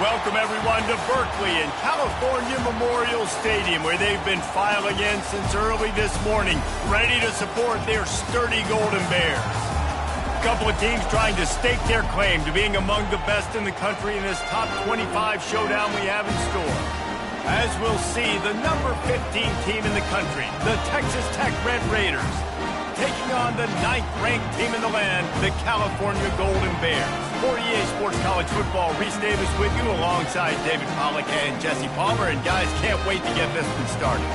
Welcome, everyone, to Berkeley and California Memorial Stadium, where they've been filing in since early this morning, ready to support their sturdy Golden Bears. A couple of teams trying to stake their claim to being among the best in the country in this top 25 showdown we have in store. As we'll see, the number 15 team in the country, the Texas Tech Red Raiders, taking on the 9th-ranked team in the land, the California Golden Bears. For EA Sports College Football, Reese Davis with you alongside David Pollack and Jesse Palmer. And guys, can't wait to get this one started.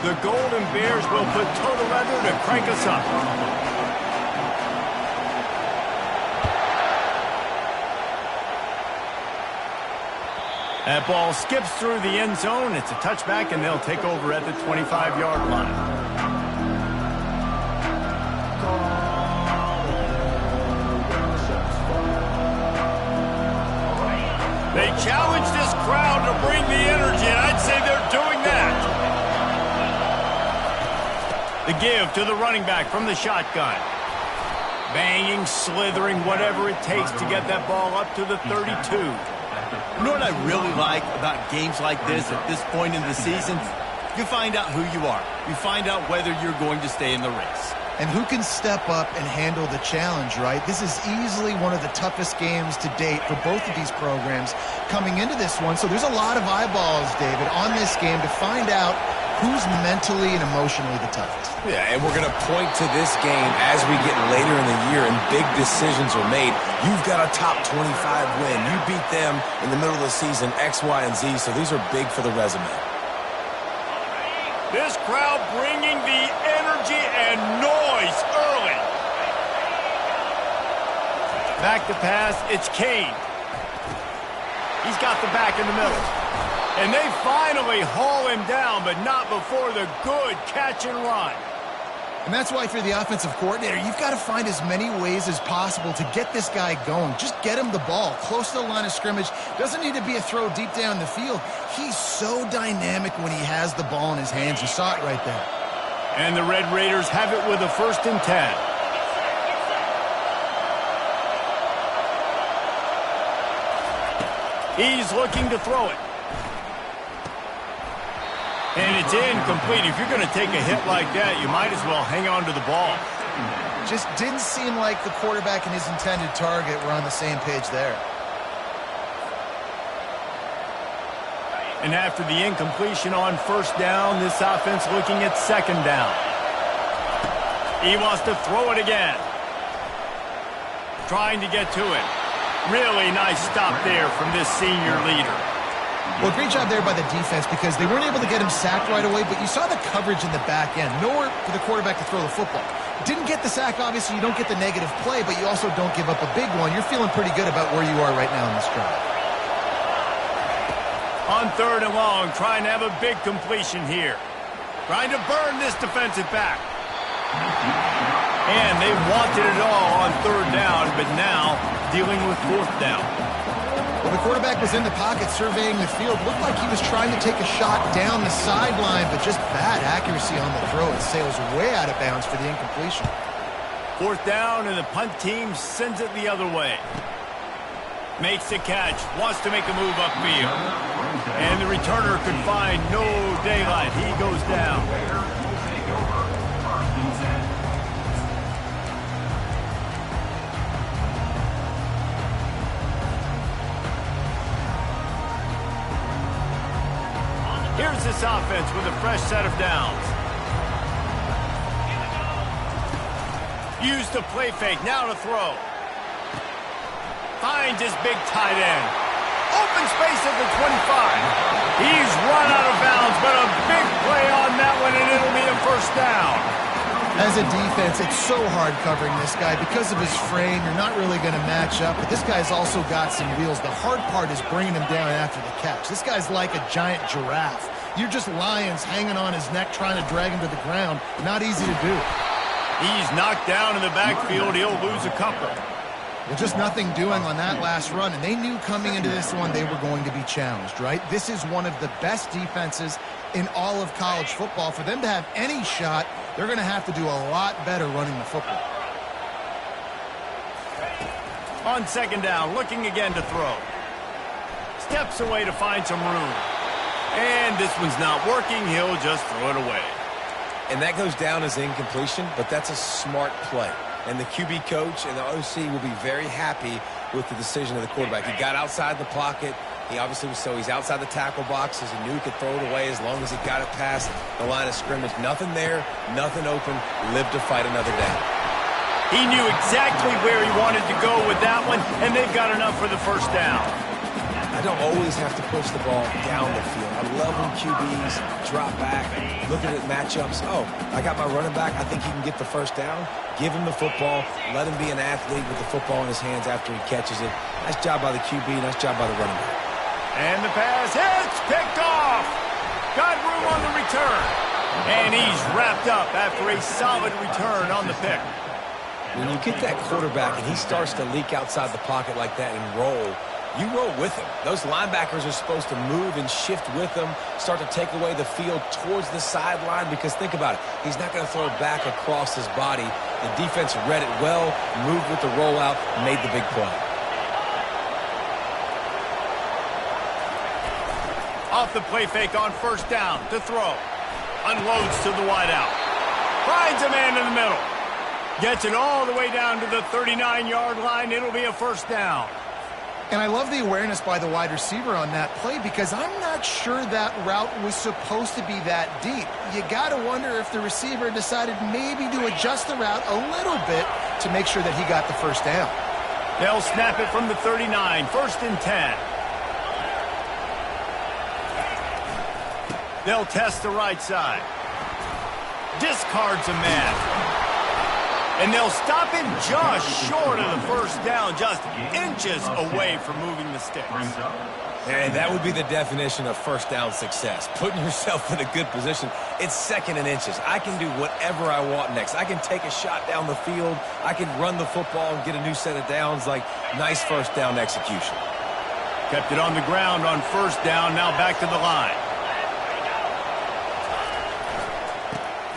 The Golden Bears will put total leather to crank us up. That ball skips through the end zone. It's a touchback, and they'll take over at the 25-yard line. They challenge this crowd to bring the energy, and I'd say they're doing that. The give to the running back from the shotgun. Banging, slithering, whatever it takes to get that ball up to the 32. You know what I really like about games like this at this point in the season? You find out who you are. You find out whether you're going to stay in the race. And who can step up and handle the challenge, right? This is easily one of the toughest games to date for both of these programs coming into this one. So there's a lot of eyeballs, David, on this game to find out who's mentally and emotionally the toughest. Yeah, and we're going to point to this game as we get later in the year and big decisions are made. You've got a top 25 win. You beat them in the middle of the season, X, Y, and Z, so these are big for the resume. This crowd bringing the energy and noise early. Back to pass, it's Kane. He's got the back in the middle. And they finally haul him down, but not before the good catch and run. And that's why, if you're the offensive coordinator, you've got to find as many ways as possible to get this guy going. Just get him the ball close to the line of scrimmage. Doesn't need to be a throw deep down the field. He's so dynamic when he has the ball in his hands. You saw it right there. And the Red Raiders have it with a 1st and 10. He's looking to throw it. And it's incomplete. If you're going to take a hit like that, you might as well hang on to the ball. Just didn't seem like the quarterback and his intended target were on the same page there. And after the incompletion on 1st down, this offense looking at 2nd down. He wants to throw it again. Trying to get to it. Really nice stop there from this senior leader. Well, great job there by the defense because they weren't able to get him sacked right away, but you saw the coverage in the back end. Nowhere for the quarterback to throw the football. Didn't get the sack, obviously. You don't get the negative play, but you also don't give up a big one. You're feeling pretty good about where you are right now in this drive. On 3rd and long, trying to have a big completion here. Trying to burn this defensive back. And they wanted it all on 3rd down, but now dealing with 4th down. Well, the quarterback was in the pocket surveying the field. Looked like he was trying to take a shot down the sideline, but just bad accuracy on the throw. It sails way out of bounds for the incompletion. 4th down, and the punt team sends it the other way. Makes the catch, wants to make a move upfield. And the returner could find no daylight. He goes down. Here's this offense with a fresh set of downs. Use the play fake, now to throw. Finds his big tight end. Open space at the 25. He's run out of bounds, but a big play on that one, and it'll be a 1st down. As a defense, it's so hard covering this guy. Because of his frame, you're not really going to match up, but this guy's also got some wheels. The hard part is bringing him down after the catch. This guy's like a giant giraffe. You're just lions hanging on his neck trying to drag him to the ground. Not easy to do. He's knocked down in the backfield. He'll lose a couple. Well, just nothing doing on that last run, and they knew coming into this one they were going to be challenged, right? This is one of the best defenses in all of college football. For them to have any shot, they're going to have to do a lot better running the football. On second down, looking again to throw. Steps away to find some room. And this one's not working. He'll just throw it away. And that goes down as incompletion, but that's a smart play. And the QB coach and the OC will be very happy with the decision of the quarterback. He got outside the pocket. He obviously was, so he's outside the tackle boxes. He knew he could throw it away as long as he got it past the line of scrimmage. Nothing there, nothing open. Live to fight another day. He knew exactly where he wanted to go with that one, and they've got enough for the first down. I don't always have to push the ball down the field. I love when QBs drop back, looking at matchups. Oh, I got my running back. I think he can get the first down. Give him the football. Let him be an athlete with the football in his hands after he catches it. Nice job by the QB. Nice job by the running back. And the pass hits, picked off. Got room on the return. And he's wrapped up after a solid return on the pick. When you get that quarterback and he starts to leak outside the pocket like that and roll, you roll with him. Those linebackers are supposed to move and shift with him, start to take away the field towards the sideline, because think about it. He's not going to throw it back across his body. The defense read it well, moved with the rollout, made the big play. Off the play fake on first down to throw. Unloads to the wideout. Finds a man in the middle. Gets it all the way down to the 39-yard line. It'll be a first down. And I love the awareness by the wide receiver on that play, because I'm not sure that route was supposed to be that deep. You got to wonder if the receiver decided maybe to adjust the route a little bit to make sure that he got the first down. They'll snap it from the 39, first and 10. They'll test the right side. Discards a man. And they'll stop him just short of the first down, just inches away from moving the sticks. And that would be the definition of first down success, putting yourself in a good position. It's second and inches. I can do whatever I want next. I can take a shot down the field. I can run the football and get a new set of downs. Like, nice first down execution. Kept it on the ground on first down, now back to the line.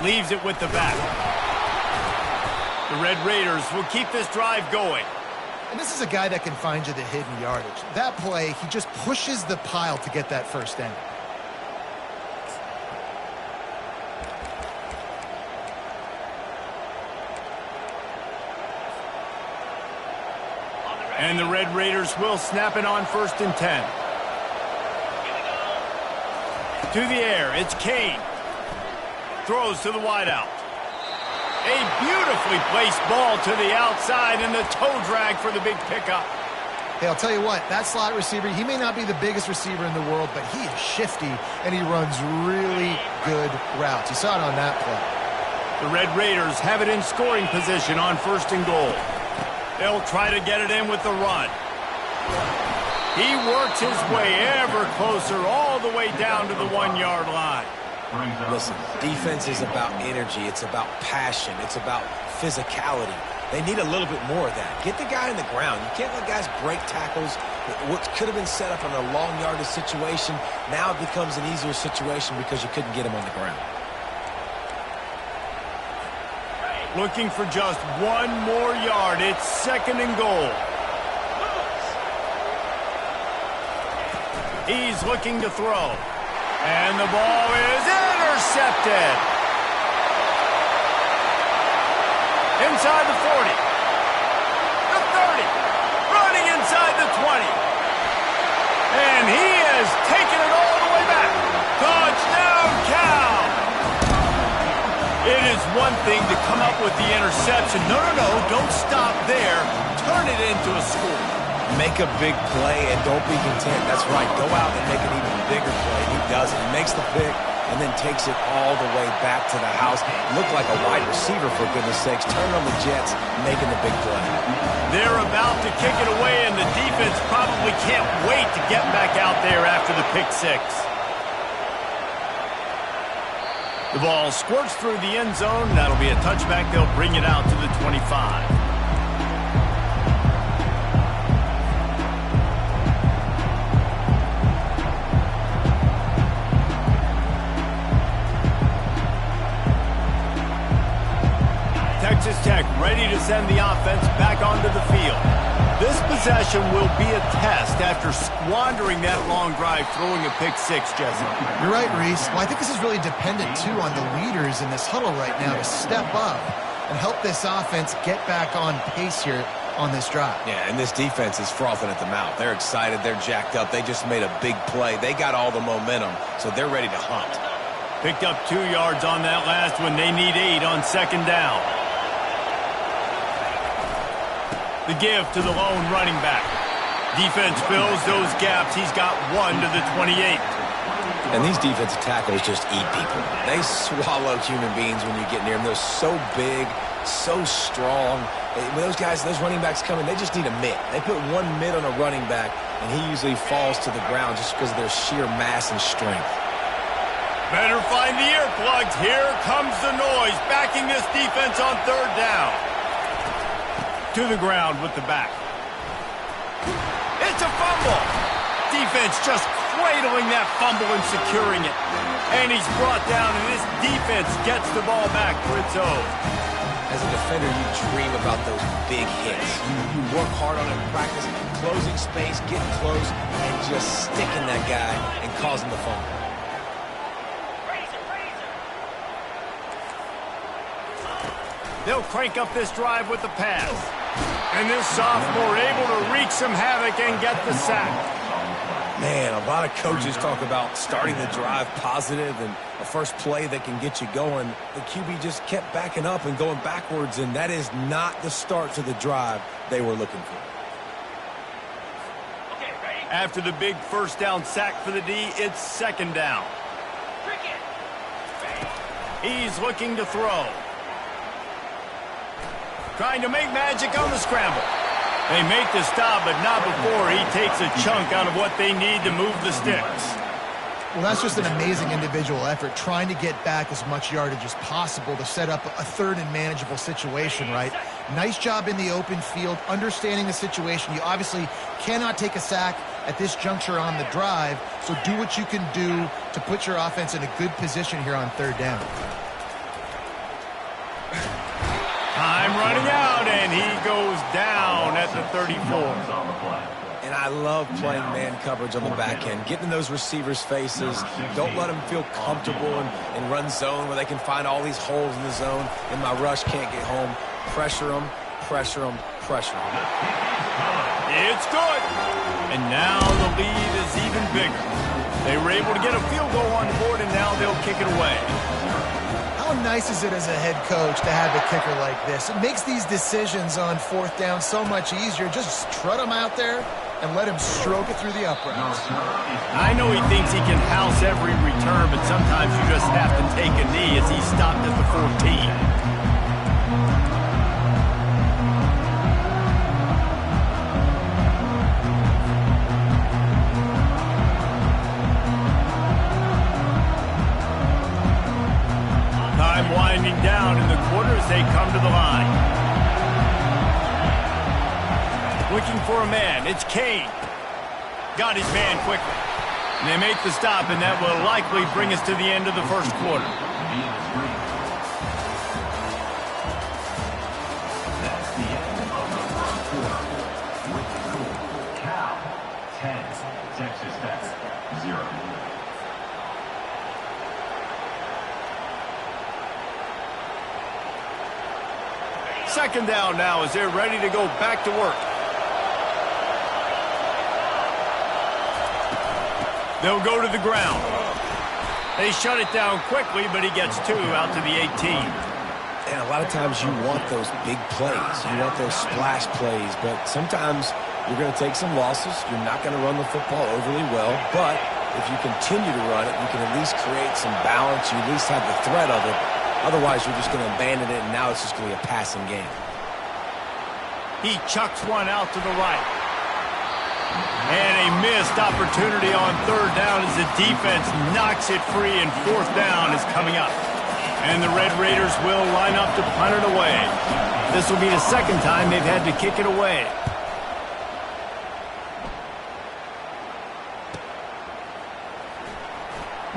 Leaves it with the back. The Red Raiders will keep this drive going. And this is a guy that can find you the hidden yardage. That play, he just pushes the pile to get that first down. And the Red Raiders will snap it on first and 10. To the air, it's Kane. Throws to the wideout. A beautifully placed ball to the outside, and the toe drag for the big pickup. Hey, I'll tell you what, that slot receiver, he may not be the biggest receiver in the world, but he is shifty, and he runs really good routes. You saw it on that play. The Red Raiders have it in scoring position on first and goal. They'll try to get it in with the run. He works his way ever closer all the way down to the 1-yard line. Listen, defense is about energy. It's about passion. It's about physicality. They need a little bit more of that. Get the guy on the ground. You can't let guys break tackles. What could have been set up in a long yardage situation, now it becomes an easier situation because you couldn't get him on the ground. Looking for just one more yard. It's second and goal. He's looking to throw. And the ball is intercepted. Inside the 40. The 30. Running inside the 20. And he has taken it all the way back. Touchdown, Cal. It is one thing to come up with the interception. No, don't stop there. Turn it into a score. Make a big play and don't be content. That's right. Go out and make an even bigger play. He does it. He makes the pick and then takes it all the way back to the house. Looked like a wide receiver, for goodness sakes. Turn on the Jets, making the big play. They're about to kick it away, and the defense probably can't wait to get back out there after the pick six. The ball squirts through the end zone. That'll be a touchback. They'll bring it out to the 25. ready to send the offense back onto the field. This possession will be a test after squandering that long drive throwing a pick six, Jesse. You're right, Reese. Well, I think this is really dependent, too, on the leaders in this huddle right now to step up and help this offense get back on pace here on this drive. Yeah, and this defense is frothing at the mouth. They're excited. They're jacked up. They just made a big play. They got all the momentum, so they're ready to hunt. Picked up 2 yards on that last one. They need 8 on second down. The give to the lone running back. Defense fills those gaps. He's got 1 to the 28. And these defensive tackles just eat people. They swallow human beings when you get near them. They're so big, so strong. When those guys, those running backs come in, they just need a mitt. They put 1 mitt on a running back, and he usually falls to the ground just because of their sheer mass and strength. Better find the earplugs. Here comes the noise, backing this defense on third down. To the ground with the back. It's a fumble. Defense just cradling that fumble and securing it. And he's brought down, and this defense gets the ball back for its own. As a defender, you dream about those big hits. You work hard on it in practice, closing space, getting close, and just sticking that guy and causing the fumble. They'll crank up this drive with the pass. And this sophomore able to wreak some havoc and get the sack. Man, a lot of coaches talk about starting the drive positive and a first play that can get you going. The QB just kept backing up and going backwards, and that is not the start to the drive they were looking for. After the big first down sack for the D, it's second down. He's looking to throw. Trying to make magic on the scramble. They make the stop, but not before he takes a chunk out of what they need to move the sticks. Well, that's just an amazing individual effort, trying to get back as much yardage as possible to set up a third and manageable situation, right? Nice job in the open field, understanding the situation. You obviously cannot take a sack at this juncture on the drive, so do what you can do to put your offense in a good position here on third down. Time running out, and he goes down at the 34. And I love playing man coverage on the back end, getting in those receivers' faces. Don't let them feel comfortable and run zone where they can find all these holes in the zone, and my rush can't get home. Pressure them, pressure them, pressure them. It's good. And now the lead is even bigger. They were able to get a field goal on the board, and now they'll kick it away. How nice is it as a head coach to have a kicker like this? It makes these decisions on fourth down so much easier. Just trot him out there and let him stroke it through the uprights. I know he thinks he can house every return, but sometimes you just have to take a knee as he stopped at the 14. Time winding down in the quarter as they come to the line. Looking for a man. It's Kane. Got his man quickly. And they make the stop, and that will likely bring us to the end of the first quarter. That's the end of the first quarter. With the score, Cal 10, Texas Tech 0. Second down now as they're ready to go back to work. They'll go to the ground. They shut it down quickly, but he gets 2 out to the 18. And a lot of times you want those big plays. You want those splash plays, but sometimes you're going to take some losses. You're not going to run the football overly well, but if you continue to run it, you can at least create some balance. You at least have the threat of it. Otherwise, you're just going to abandon it, and now it's just going to be a passing game. He chucks one out to the right. And a missed opportunity on third down as the defense knocks it free, and fourth down is coming up. And the Red Raiders will line up to punt it away. This will be the second time they've had to kick it away.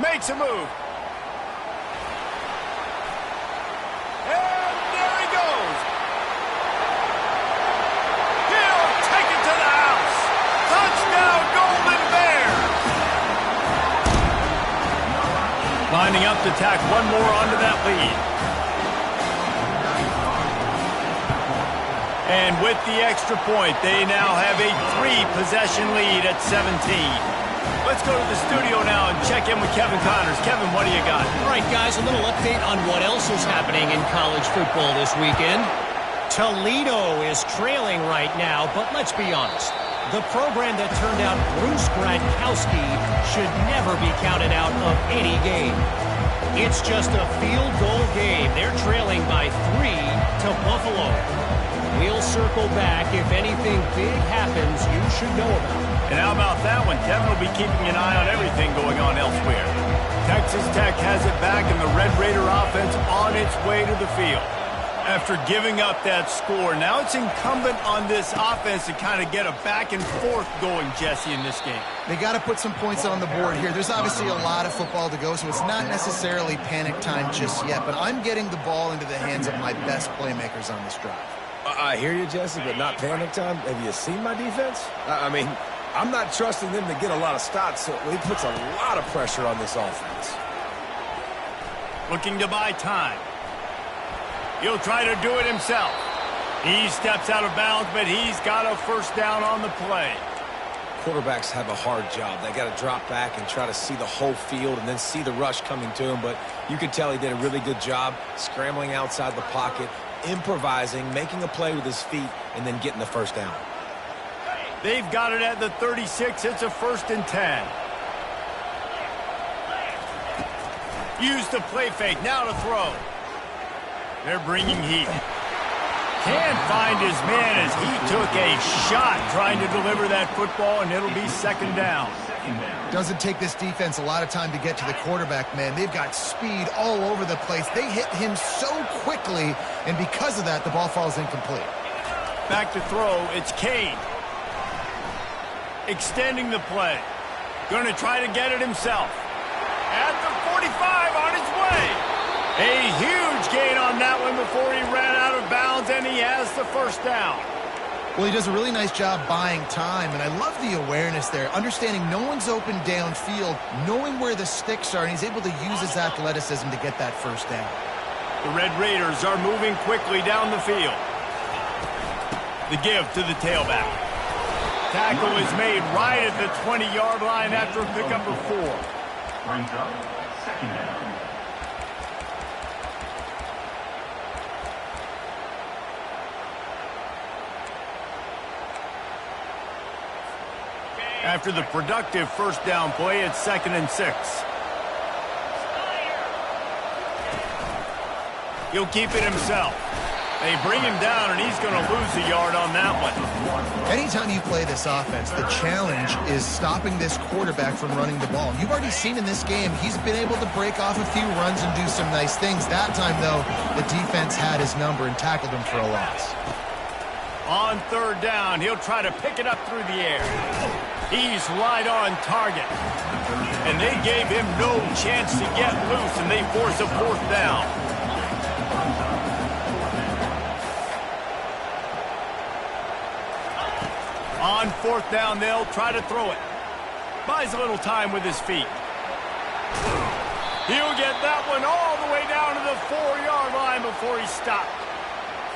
Makes a move. And there he goes. Lining up to tack one more onto that lead. And with the extra point, they now have a 3-possession lead at 17. Let's go to the studio now and check in with Kevin Connors. Kevin, what do you got? All right, guys, a little update on what else is happening in college football this weekend. Toledo is trailing right now, but let's be honest. The program that turned out Bruce Gradkowski should never be counted out of any game. It's just a field goal game. They're trailing by 3 to Buffalo. We'll circle back. If anything big happens, you should know about it. And how about that one? Kevin will be keeping an eye on everything going on elsewhere. Texas Tech has it back, and the Red Raider offense on its way to the field. After giving up that score, now it's incumbent on this offense to kind of get a back and forth going, Jesse, in this game. They got to put some points on the board here. There's obviously a lot of football to go, so it's not necessarily panic time just yet, but I'm getting the ball into the hands of my best playmakers on this drive. I hear you, Jesse, but not panic time. Have you seen my defense? I mean, I'm not trusting them to get a lot of stops, so he puts a lot of pressure on this offense. Looking to buy time. He'll try to do it himself. He steps out of bounds, but he's got a first down on the play. Quarterbacks have a hard job. They got to drop back and try to see the whole field and then see the rush coming to him, but you could tell he did a really good job scrambling outside the pocket, improvising, making a play with his feet, and then getting the first down. They've got it at the 36. It's a 1st and 10. Use the play fake. Now to throw. They're bringing heat. Can't find his man as he took a shot trying to deliver that football, and it'll be 2nd down. Doesn't take this defense a lot of time to get to the quarterback, man. They've got speed all over the place. They hit him so quickly, and because of that, the ball falls incomplete. Back to throw. It's Kane. Extending the play. Going to try to get it himself. At the 45 on his way. A huge gain on that one before he ran out of bounds, and he has the first down. Well, he does a really nice job buying time, and I love the awareness there, understanding no one's open downfield, knowing where the sticks are, and he's able to use his athleticism to get that first down. The Red Raiders are moving quickly down the field. The give to the tailback. Tackle is made right at the 20-yard line after a pickup of 4. Brings up 2nd down. After the productive first down play, it's 2nd and 6. He'll keep it himself. They bring him down, and he's going to lose a yard on that one. Anytime you play this offense, the challenge is stopping this quarterback from running the ball. You've already seen in this game, he's been able to break off a few runs and do some nice things. That time, though, the defense had his number and tackled him for a loss. On 3rd down, he'll try to pick it up through the air. He's right on target. And they gave him no chance to get loose, and they force a 4th down. On 4th down, they'll try to throw it. Buys a little time with his feet. He'll get that one all the way down to the 4-yard line before he stopped.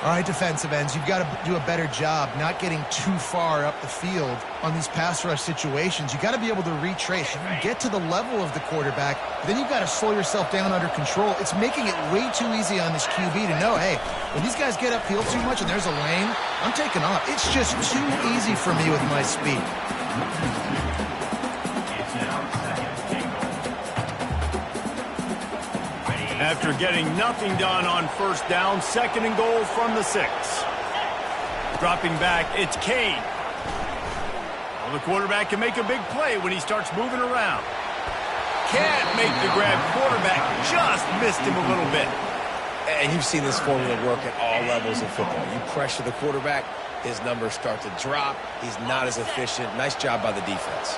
All right, defensive ends, you've got to do a better job not getting too far up the field on these pass rush situations. You've got to be able to retrace. You can get to the level of the quarterback, but then you've got to slow yourself down under control. It's making it way too easy on this QB to know, hey, when these guys get upfield too much and there's a lane, I'm taking off. It's just too easy for me with my speed. After getting nothing done on 1st down, 2nd and goal from the 6. Dropping back, it's Kane. Well, the quarterback can make a big play when he starts moving around. Can't make the grab. Quarterback just missed him a little bit. And you've seen this formula work at all levels of football. You pressure the quarterback, his numbers start to drop. He's not as efficient. Nice job by the defense.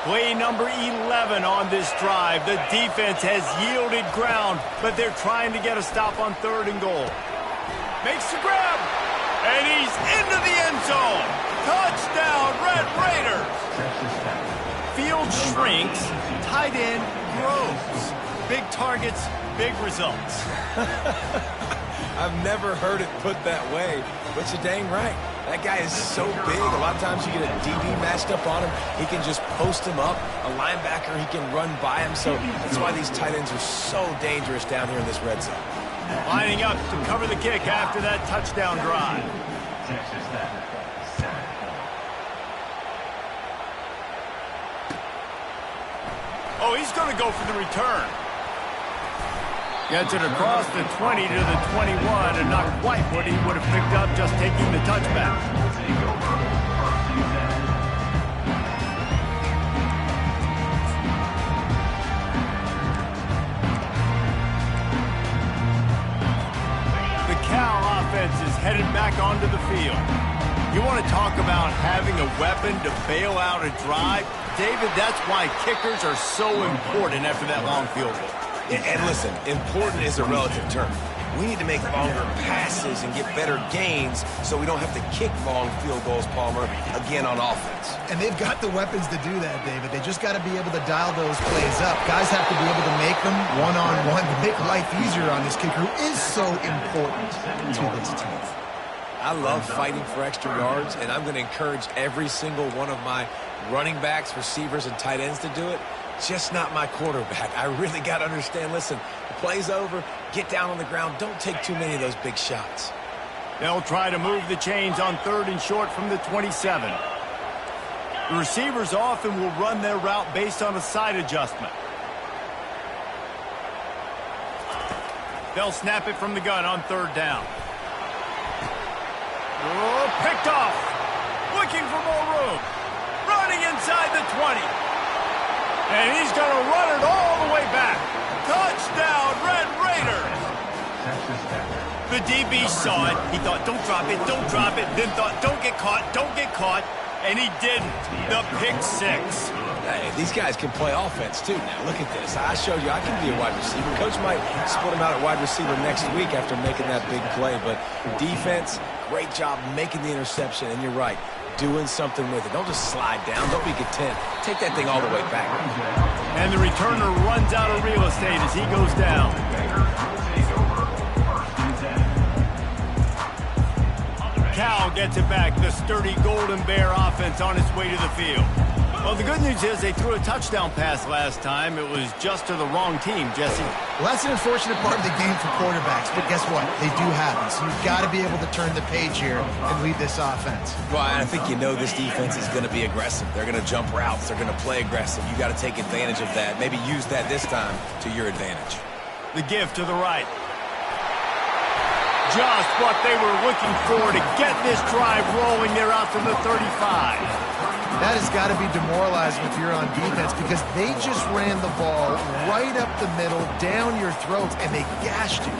Play number 11 on this drive. The defense has yielded ground, but they're trying to get a stop on 3rd and goal. Makes the grab, and he's into the end zone. Touchdown, Red Raiders. Field shrinks, tight end grows. Big targets, big results. I've never heard it put that way, but you're dang right. That guy is so big. A lot of times you get a DB matched up on him. He can just post him up. A linebacker, he can run by him. So that's why these tight ends are so dangerous down here in this red zone. Lining up to cover the kick after that touchdown drive. Texas Tech, 7. Oh, he's going to go for the return. Gets it across the 20 to the 21, and not quite what he would have picked up just taking the touchback. The Cal offense is headed back onto the field. You want to talk about having a weapon to bail out a drive? David, that's why kickers are so important after that long field goal. And listen, important is a relative term. We need to make longer passes and get better gains so we don't have to kick long field goals, Palmer, again on offense. And they've got the weapons to do that, David. They just got to be able to dial those plays up. Guys have to be able to make them one-on-one to make life easier on this kicker who is so important to this team. I love fighting for extra yards, and I'm going to encourage every single one of my running backs, receivers, and tight ends to do it. Just not my quarterback. I really got to understand, listen, the play's over, get down on the ground, don't take too many of those big shots. They'll try to move the chains on 3rd and short from the 27. The receivers often will run their route based on a side adjustment. They'll snap it from the gun on 3rd down. Oh, picked off. Looking for more room. Running inside the 20. And he's going to run it all the way back. Touchdown, Red Raiders. The DB saw it. He thought, don't drop it, don't drop it. Then thought, don't get caught, don't get caught. And he didn't. The pick 6. Hey, these guys can play offense, too. Now, look at this. I showed you I can be a wide receiver. Coach might split him out at wide receiver next week after making that big play. But defense, great job making the interception. And you're right, doing something with it. Don't just slide down. Don't be content. Take that thing all the way back. And the returner runs out of real estate as he goes down. Cal gets it back. The sturdy Golden Bear offense on its way to the field. Well, the good news is they threw a touchdown pass last time. It was just to the wrong team, Jesse. Well, that's an unfortunate part of the game for quarterbacks, but guess what? They do happen. So you've got to be able to turn the page here and lead this offense. Well, I think you know this defense is going to be aggressive. They're going to jump routes. They're going to play aggressive. You got to take advantage of that. Maybe use that this time to your advantage. The give to the right. Just what they were looking for to get this drive rolling. They're out from the 35. That has got to be demoralizing if you're on defense because they just ran the ball right up the middle, down your throats, and they gashed you.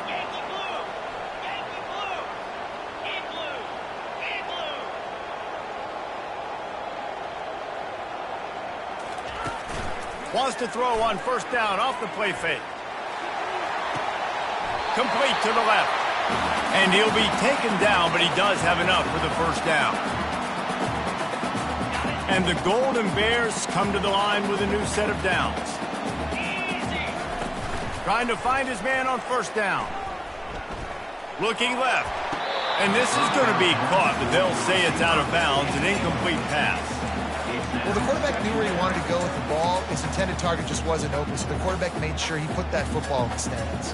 Yankee blue! Yankee blue! In blue! In blue! Wants to throw on 1st down off the play fake. Complete to the left. And he'll be taken down, but he does have enough for the 1st down. And the Golden Bears come to the line with a new set of downs. Trying to find his man on 1st down. Looking left. And this is going to be caught, but they'll say it's out of bounds, an incomplete pass. Well, the quarterback knew where he wanted to go with the ball. His intended target just wasn't open, so the quarterback made sure he put that football in the stands.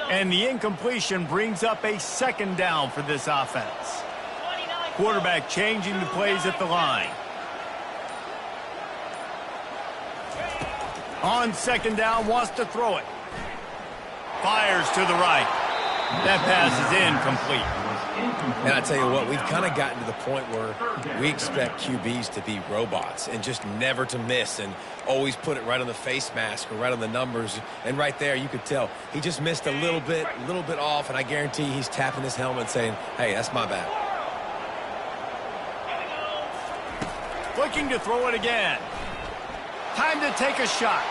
And the incompletion brings up a 2nd down for this offense. Quarterback changing the plays at the line. On 2nd down, wants to throw it. Fires to the right. That pass is incomplete. And I tell you what, we've kind of gotten to the point where we expect QBs to be robots and just never to miss and always put it right on the face mask or right on the numbers. And right there, you could tell he just missed a little bit off, and I guarantee he's tapping his helmet saying, hey, that's my bad. Looking to throw it again. Time to take a shot.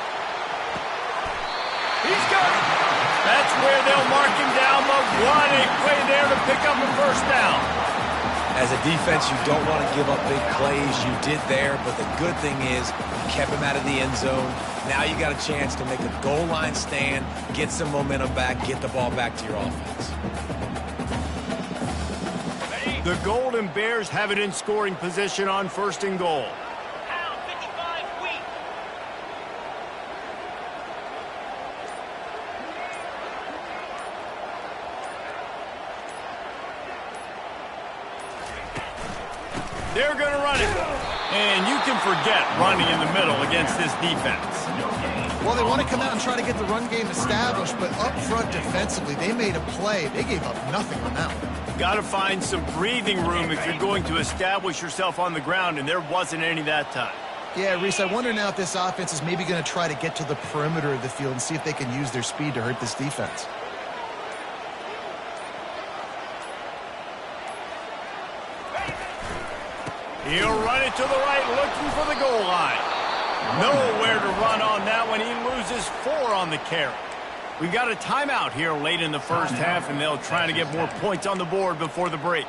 He's got it. That's where they'll mark him down, but what a play there to pick up a first down. As a defense, you don't want to give up big plays. You did there, but the good thing is you kept him out of the end zone. Now you got a chance to make a goal line stand, get some momentum back, get the ball back to your offense. The Golden Bears have it in scoring position on 1st and goal. Pound 55 weak. They're going to run it. And you can forget running in the middle against this defense. Well, they want to come out and try to get the run game established, but up front defensively, they made a play. They gave up nothing on that one. Got to find some breathing room if you're going to establish yourself on the ground, and there wasn't any that time. Yeah, Reese, I wonder now if this offense is maybe going to try to get to the perimeter of the field and see if they can use their speed to hurt this defense. He'll run it to the right, looking for the goal line. Nowhere to run on that one. He loses 4 on the carry. We got a timeout here late in the first half, and they'll try to get more points on the board before the break.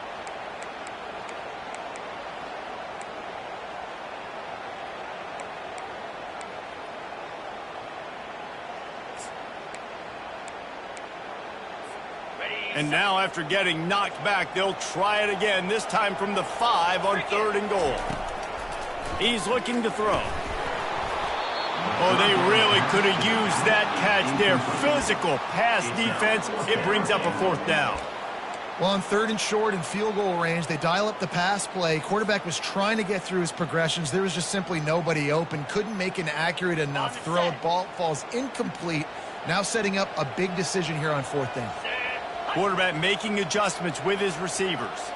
And now after getting knocked back, they'll try it again, this time from the 5 on 3rd and goal. He's looking to throw. Oh, they really could have used that catch there. Physical pass defense. It brings up a 4th down. Well, on 3rd and short and field goal range, they dial up the pass play. Quarterback was trying to get through his progressions. There was just simply nobody open. Couldn't make an accurate enough throw. Ball falls incomplete. Now setting up a big decision here on 4th down. Quarterback making adjustments with his receivers.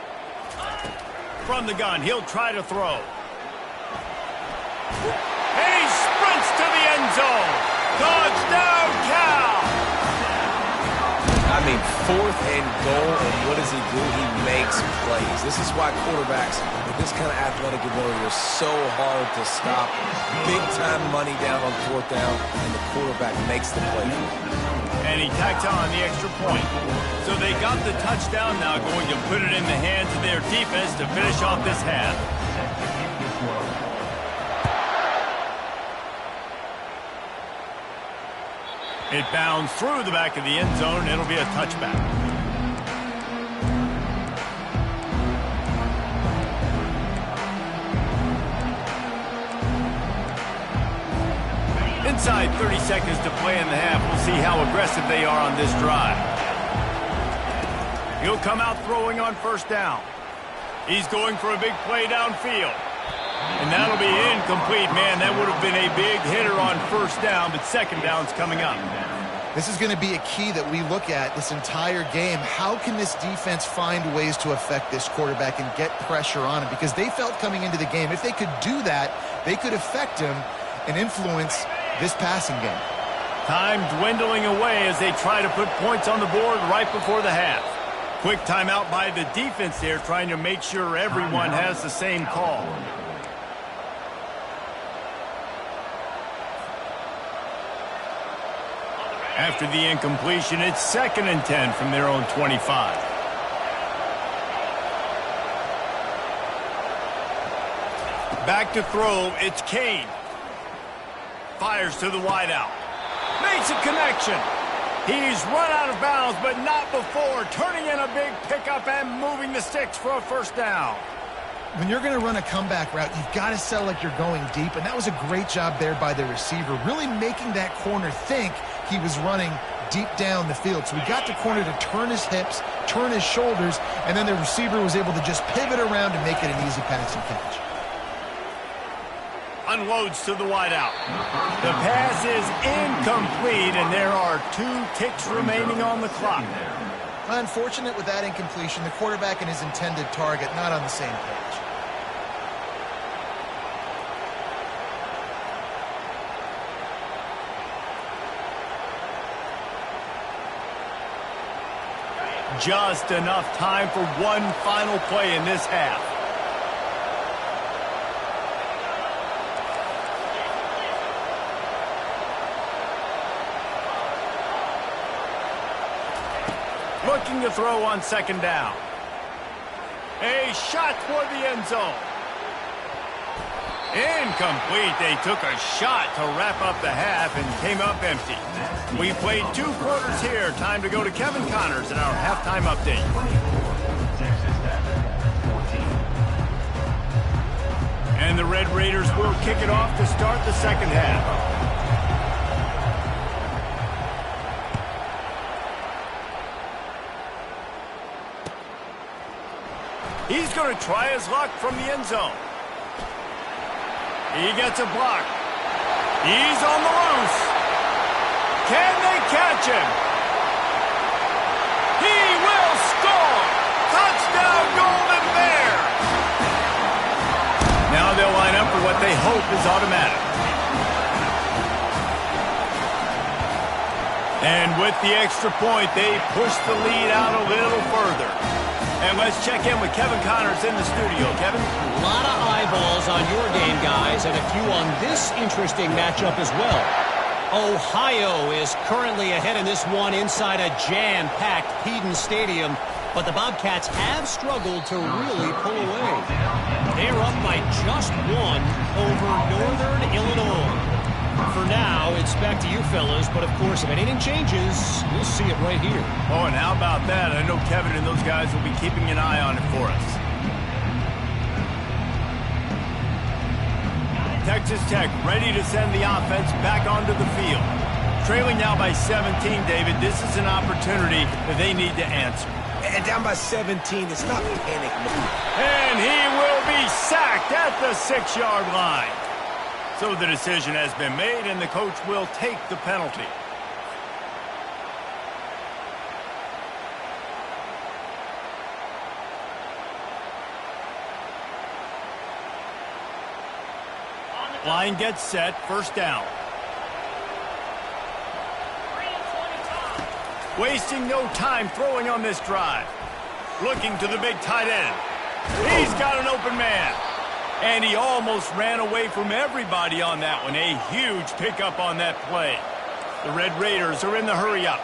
From the gun, he'll try to throw. And he sprints to the end zone. Touchdown, Cal! I mean, 4th and goal, and what does he do? He makes plays. This is why quarterbacks with this kind of athletic ability are so hard to stop. Big-time money down on 4th down, and the quarterback makes the play. And he tacked on the extra point. So they got the touchdown now, going to put it in the hands of their defense to finish off this half. It bounds through the back of the end zone, and it'll be a touchback. Inside 30 seconds to play in the half. We'll see how aggressive they are on this drive. He'll come out throwing on 1st down. He's going for a big play downfield. And that'll be incomplete, man. That would have been a big hitter on 1st down, but 2nd down's coming up. This is going to be a key that we look at this entire game. How can this defense find ways to affect this quarterback and get pressure on him? Because they felt coming into the game, if they could do that, they could affect him and influence this passing game. Time dwindling away as they try to put points on the board right before the half. Quick timeout by the defense there, trying to make sure everyone has the same call. After the incompletion, it's 2nd and 10 from their own 25. Back to throw, it's Kane. Fires to the wideout. Makes a connection. He's run out of bounds, but not before. Turning in a big pickup and moving the sticks for a 1st down. When you're going to run a comeback route, you've got to sell like you're going deep, and that was a great job there by the receiver, really making that corner think he was running deep down the field. So we got the corner to turn his hips, turn his shoulders, and then the receiver was able to just pivot around and make it an easy passing catch. Unloads to the wideout. The pass is incomplete, and there are 2 ticks remaining on the clock. Unfortunate with that incompletion, the quarterback and his intended target not on the same page. Just enough time for one final play in this half. Looking to throw on second down. A shot toward the end zone. Incomplete. They took a shot to wrap up the half and came up empty. We played 2 quarters here. Time to go to Kevin Connors in our halftime update. And the Red Raiders will kick it off to start the second half. He's going to try his luck from the end zone. He gets a block. He's on the loose. Can they catch him? He will score! Touchdown, Golden Bears! Now they'll line up for what they hope is automatic. And with the extra point, they push the lead out a little further. And let's check in with Kevin Connors in the studio. Kevin? A lot of eyeballs on your game, guys, and a few on this interesting matchup as well. Ohio is currently ahead in this one inside a jam-packed Peden Stadium, but the Bobcats have struggled to really pull away. They're up by just 1 over Northern Illinois. For now, it's back to you fellas, but of course, if anything changes, you'll see it right here. Oh, and how about that? I know Kevin and those guys will be keeping an eye on it for us. Texas Tech ready to send the offense back onto the field. Trailing now by 17, David. This is an opportunity that they need to answer. And down by 17, it's not panic mode. And he will be sacked at the 6-yard line. So the decision has been made, and the coach will take the penalty. Line gets set, first down. Wasting no time throwing on this drive. Looking to the big tight end. He's got an open man. And he almost ran away from everybody on that one. A huge pickup on that play. The Red Raiders are in the hurry-up.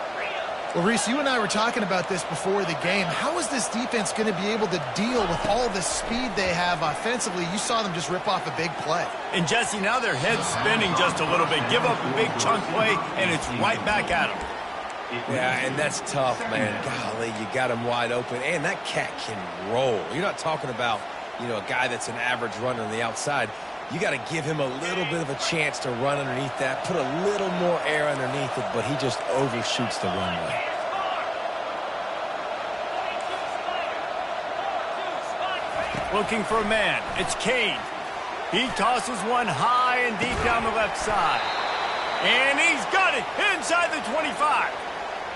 Well, Reese, you and I were talking about this before the game. How is this defense going to be able to deal with all the speed they have offensively? You saw them just rip off a big play. And, Jesse, now their head's spinning just a little bit. Give up a big chunk play, and it's right back at them. Yeah, and that's tough, man. Golly, you got him wide open. And that cat can roll. You're not talking about, you know, a guy that's an average runner on the outside. You got to give him a little bit of a chance to run underneath that, put a little more air underneath it, but he just overshoots the runway. Looking for a man. It's Kane. He tosses one high and deep down the left side. And he's got it inside the 25.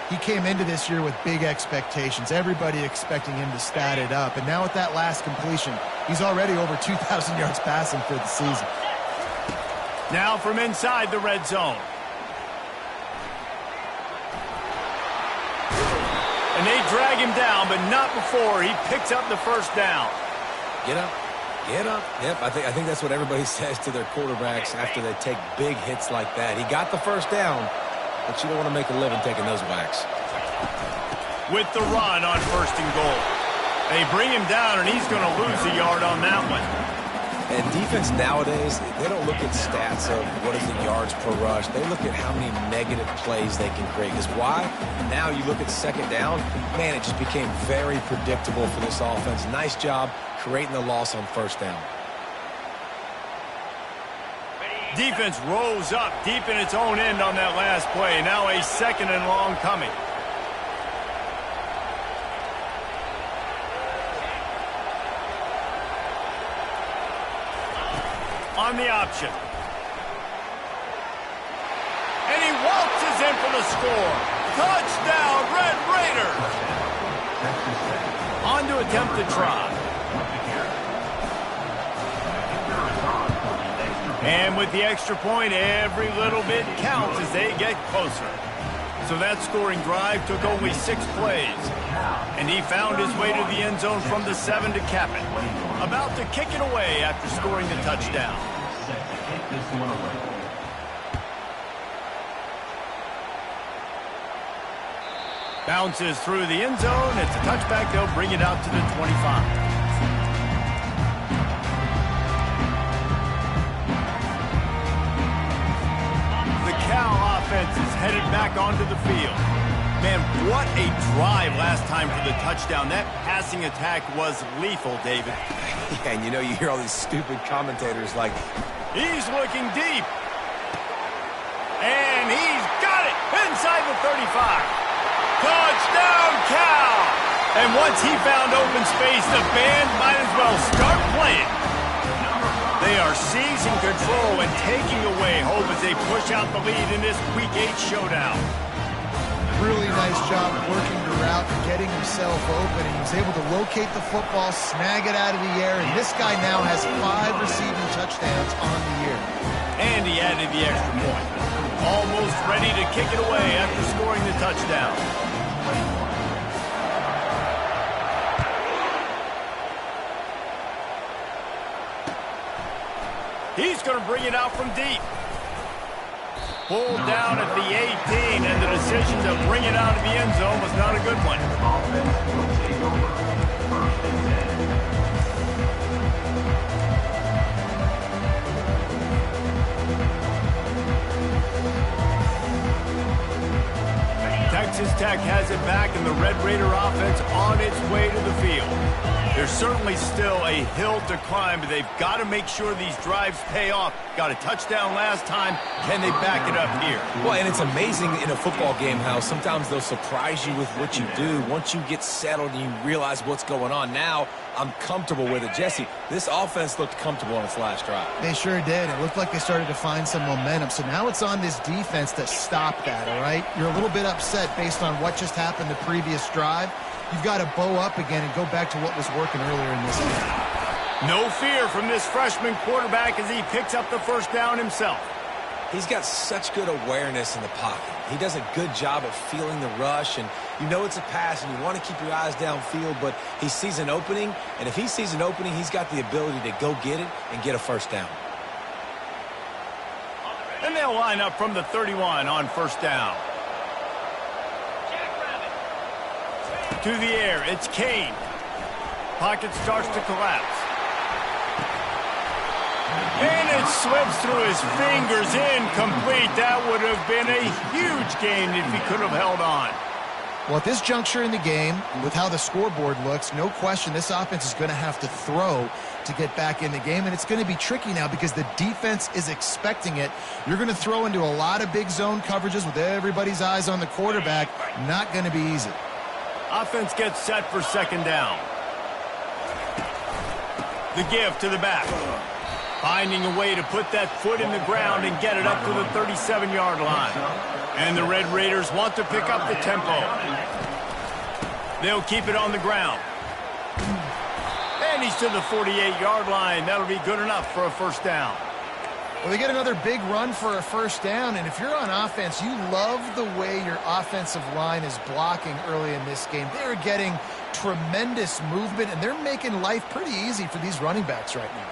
He came into this year with big expectations. Everybody expecting him to stat it up. And now with that last completion, he's already over 2,000 yards passing for the season. Now from inside the red zone. And they drag him down, but not before he picks up the first down. Get up. Get up. Yep, I think that's what everybody says to their quarterbacks after they take big hits like that. He got the first down, but you don't want to make a living taking those whacks. With the run on first and goal. They bring him down, and he's going to lose a yard on that one. And defense nowadays, they don't look at stats of what is the yards per rush. They look at how many negative plays they can create. Because why? Now you look at second down, man, it just became very predictable for this offense. Nice job creating the loss on first down. Defense rose up deep in its own end on that last play. Now a second and long coming. On the option. And he waltzes in for the score. Touchdown, Red Raiders. On to attempt the try. And with the extra point, every little bit counts as they get closer. So that scoring drive took only 6 plays. And he found his way to the end zone from the 7 to cap it. About to kick it away after scoring the touchdown. Bounces through the end zone. It's a touchback. They'll bring it out to the 25. Offense is headed back onto the field. Man, what a drive last time for the touchdown. That passing attack was lethal, David. Yeah, and you know, you hear all these stupid commentators like, he's looking deep. And he's got it inside the 35. Touchdown, Cal! And once he found open space, the band might as well start playing. They are seizing control and taking away hope as they push out the lead in this Week 8 showdown. Really nice job working the route and getting himself open. He was able to locate the football, snag it out of the air, and this guy now has 5 receiving touchdowns on the year. And he added the extra point. Almost ready to kick it away after scoring the touchdown. He's going to bring it out from deep. Pulled down at the 18, and the decision to bring it out of the end zone was not a good one. Texas Tech has it back, and the Red Raider offense on its way to the field. There's certainly still a hill to climb, but they've got to make sure these drives pay off. Got a touchdown last time. Can they back it up here? well, and it's amazing in a football game how sometimes they'll surprise you with what you do. Once you get settled and you realize what's going on, now I'm comfortable with it. Jesse, this offense looked comfortable on its last drive. They sure did. It looked like they started to find some momentum. So now it's on this defense to stop that, all right? You're a little bit upset based on what just happened the previous drive. You've got to bow up again and go back to what was working earlier in this game. No fear from this freshman quarterback as he picks up the first down himself. He's got such good awareness in the pocket. He does a good job of feeling the rush, and you know it's a pass, and you want to keep your eyes downfield, but he sees an opening, and if he sees an opening, he's got the ability to go get it and get a first down. And they'll line up from the 31 on first down. To the air, it's Kane. Pocket starts to collapse. And it slips through his fingers, incomplete. That would have been a huge gain if he could have held on. Well, at this juncture in the game, with how the scoreboard looks, no question this offense is going to have to throw to get back in the game, and it's going to be tricky now because the defense is expecting it. You're going to throw into a lot of big zone coverages with everybody's eyes on the quarterback. Not going to be easy. Offense gets set for second down. The give to the back. Finding a way to put that foot in the ground and get it up to the 37-yard line. And the Red Raiders want to pick up the tempo. They'll keep it on the ground. And he's to the 48-yard line. That'll be good enough for a first down. Well, they get another big run for a first down, and if you're on offense, you love the way your offensive line is blocking early in this game. They're getting tremendous movement, and they're making life pretty easy for these running backs right now.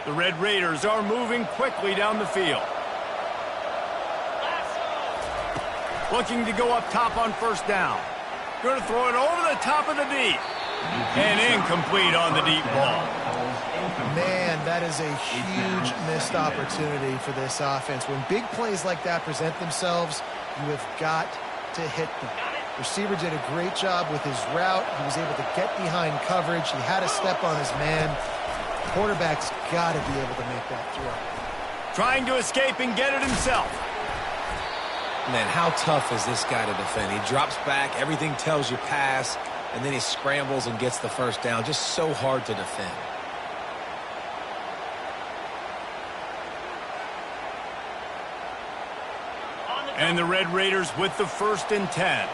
The Red Raiders are moving quickly down the field. Looking to go up top on first down. Going to throw it over the top of the deep. And incomplete on the deep ball. Man, that is a huge missed opportunity for this offense. When big plays like that present themselves, you have got to hit them. Receiver did a great job with his route. He was able to get behind coverage. He had a step on his man. Quarterback's got to be able to make that throw. Trying to escape and get it himself. Man, how tough is this guy to defend? He drops back, everything tells you pass, and then he scrambles and gets the first down. Just so hard to defend. And the Red Raiders with the 1st and 10.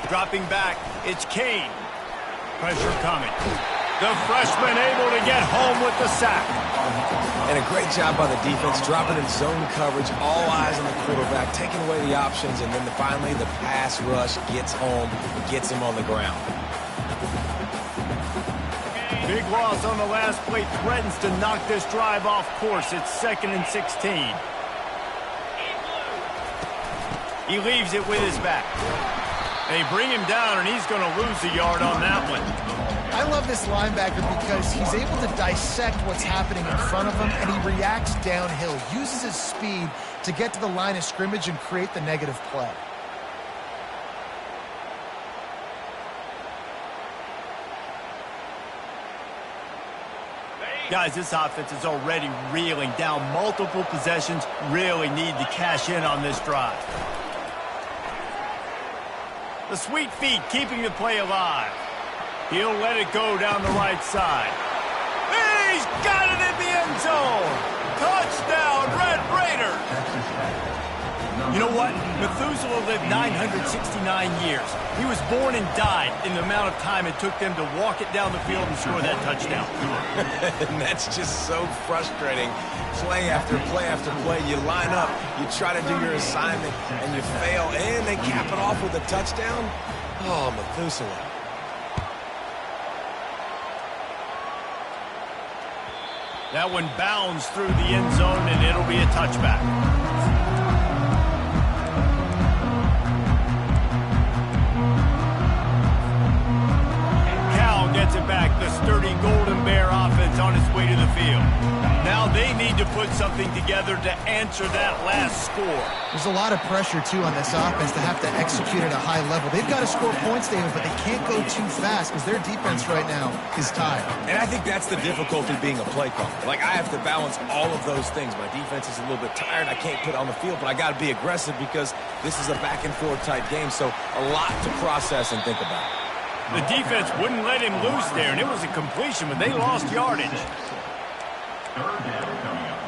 Dropping back, it's Kane. Pressure coming. The freshman able to get home with the sack. And a great job by the defense, dropping in zone coverage, all eyes on the quarterback, taking away the options, and then finally the pass rush gets home, gets him on the ground. Big loss on the last play threatens to knock this drive off course. It's 2nd and 16. He leaves it with his back. They bring him down, and he's going to lose a yard on that one. I love this linebacker because he's able to dissect what's happening in front of him, and he reacts downhill, uses his speed to get to the line of scrimmage and create the negative play. Guys, this offense is already reeling down multiple possessions. Really need to cash in on this drive. The sweet feet keeping the play alive. He'll let it go down the right side. He's got it in the end zone. Touchdown, Red Raiders. You know what? Methuselah lived 969 years. He was born and died in the amount of time it took them to walk it down the field and score that touchdown. And that's just so frustrating. Play after play after play. You line up, you try to do your assignment, and you fail, and they cap it off with a touchdown? Oh, Methuselah. That one bounds through the end zone, and it'll be a touchback. Gets it back. The sturdy Golden Bear offense on its way to the field. Now they need to put something together to answer that last score. There's a lot of pressure, too, on this offense to have to execute at a high level. They've got to score points, David, but they can't go too fast because their defense right now is tired. And I think that's the difficulty being a play caller. Like, I have to balance all of those things. My defense is a little bit tired. I can't put it on the field, but I got to be aggressive because this is a back-and-forth type game, so a lot to process and think about. The defense wouldn't let him loose there, and it was a completion, but they lost yardage. Third down coming up.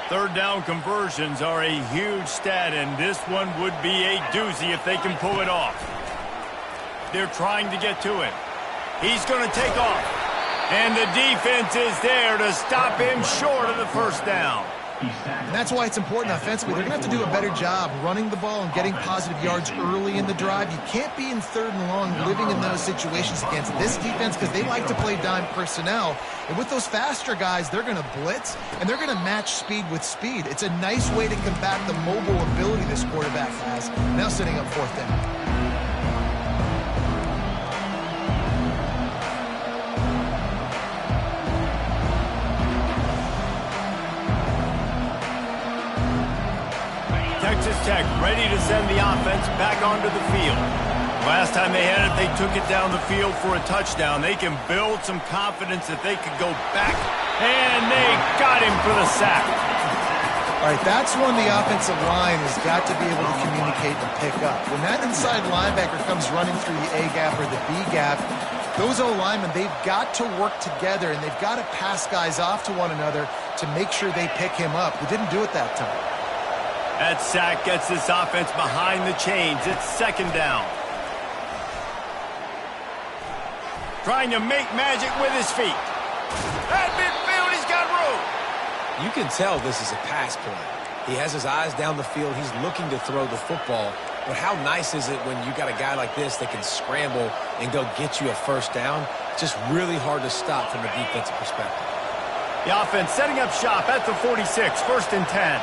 Third down conversions are a huge stat, and this one would be a doozy if they can pull it off. They're trying to get to him. He's going to take off, and the defense is there to stop him short of the first down. And that's why it's important offensively. They're going to have to do a better job running the ball and getting positive yards early in the drive. You can't be in 3rd and long living in those situations against this defense because they like to play dime personnel. And with those faster guys, they're going to blitz, and they're going to match speed with speed. It's a nice way to combat the mobile ability this quarterback has. Now setting up 4th down. Texas Tech ready to send the offense back onto the field. Last time they had it, they took it down the field for a touchdown. They can build some confidence that they could go back, and they got him for the sack. All right, that's when the offensive line has got to be able to communicate and pick up. When that inside linebacker comes running through the A gap or the B gap, those O-linemen, they've got to work together, and they've got to pass guys off to one another to make sure they pick him up. They didn't do it that time. That sack gets this offense behind the chains. It's 2nd down. Trying to make magic with his feet. At midfield, he's got room. You can tell this is a pass play. He has his eyes down the field. He's looking to throw the football. But how nice is it when you got a guy like this that can scramble and go get you a first down? Just really hard to stop from a defensive perspective. The offense setting up shop at the 46, 1st and 10.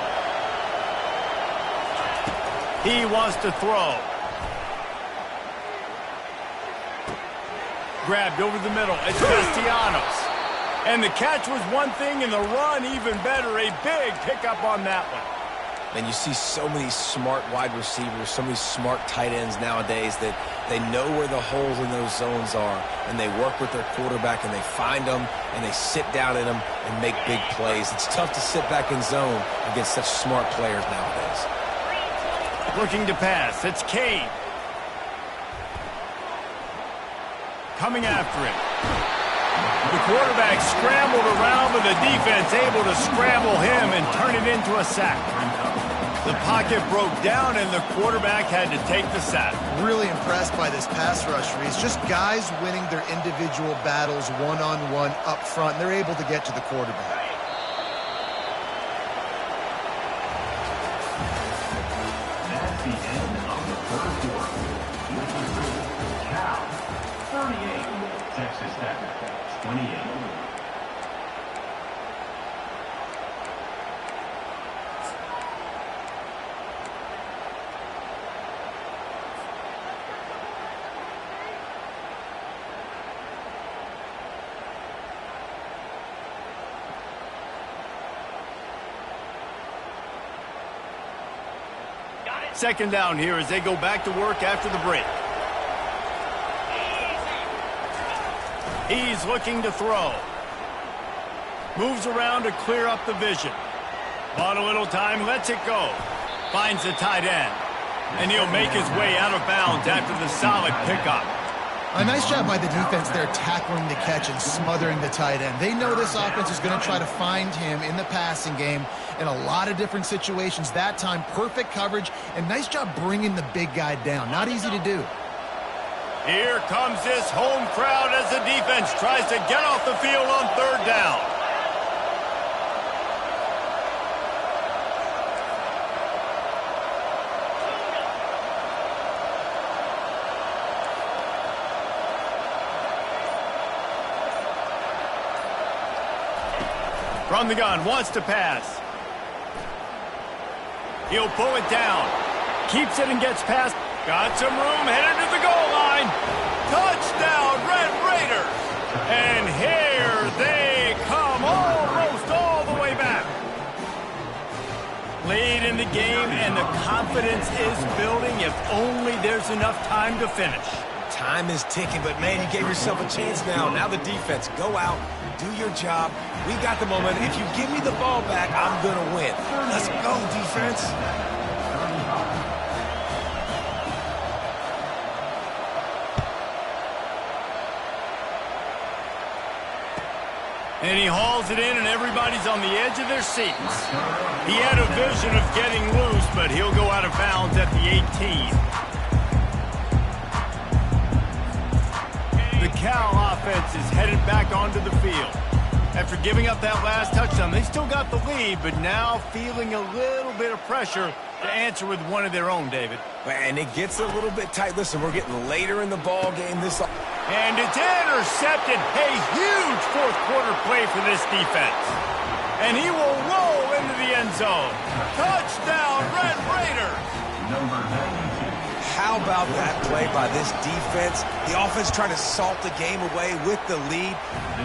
He wants to throw. Grabbed over the middle. It's Castellanos. And the catch was one thing, and the run even better. A big pickup on that one. And you see so many smart wide receivers, so many smart tight ends nowadays that they know where the holes in those zones are, and they work with their quarterback, and they find them, and they sit down in them and make big plays. It's tough to sit back in zone against such smart players nowadays. Looking to pass. It's Kane. Coming after him. The quarterback scrambled around, but the defense able to scramble him and turn it into a sack. The pocket broke down, and the quarterback had to take the sack. Really impressed by this pass rush, Reese. Just guys winning their individual battles one-on-one up front. They're able to get to the quarterback. That's the end of the 3rd quarter. Cal, 38. Texas Tech, 28. Second down here as they go back to work after the break. He's looking to throw. Moves around to clear up the vision. Bought a little time, lets it go. Finds the tight end. And he'll make his way out of bounds after the solid pickup. A nice job by the defense there tackling the catch and smothering the tight end. They know this offense is going to try to find him in the passing game in a lot of different situations. That time, perfect coverage, and nice job bringing the big guy down. Not easy to do. Here comes this home crowd as the defense tries to get off the field on third down. From the gun, wants to pass. He'll pull it down. Keeps it and gets past. Got some room, headed to the goal line. Touchdown, Red Raiders. And here they come, almost all the way back. Lead in the game, and the confidence is building if only there's enough time to finish. Time is ticking, but man, you gave yourself a chance now. Now the defense, go out, do your job. We got the momentum. If you give me the ball back, I'm going to win. Let's go, defense. And he hauls it in, and everybody's on the edge of their seats. He had a vision of getting loose, but he'll go out of bounds at the 18. The Cal offense is headed back onto the field. After giving up that last touchdown, they still got the lead, but now feeling a little bit of pressure to answer with one of their own, David. And it gets a little bit tight. Listen, we're getting later in the ball game. And it's intercepted. A huge fourth quarter play for this defense. And he will roll into the end zone. Touchdown, Red Raiders. Number 92. How about that play by this defense? The offense trying to salt the game away with the lead.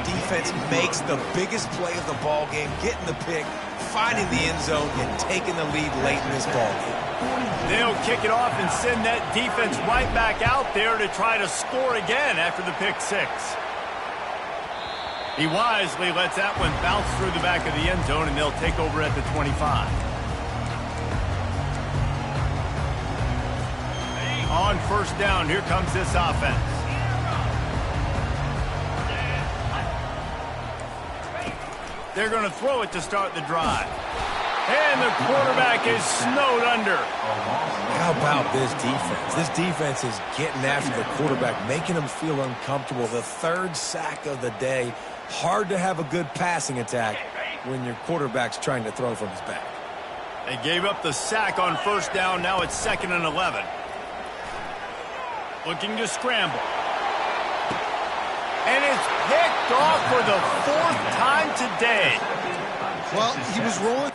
Defense makes the biggest play of the ball game, getting the pick, finding the end zone, and taking the lead late in this ball game. They'll kick it off and send that defense right back out there to try to score again after the pick six. He wisely lets that one bounce through the back of the end zone, and they'll take over at the 25. On first down, here comes this offense. They're going to throw it to start the drive. And the quarterback is snowed under. How about this defense? This defense is getting after the quarterback, making him feel uncomfortable. The third sack of the day. Hard to have a good passing attack when your quarterback's trying to throw from his back. They gave up the sack on first down. Now it's 2nd and 11. Looking to scramble. And it's picked off for the 4th time today. Well, he was rolling.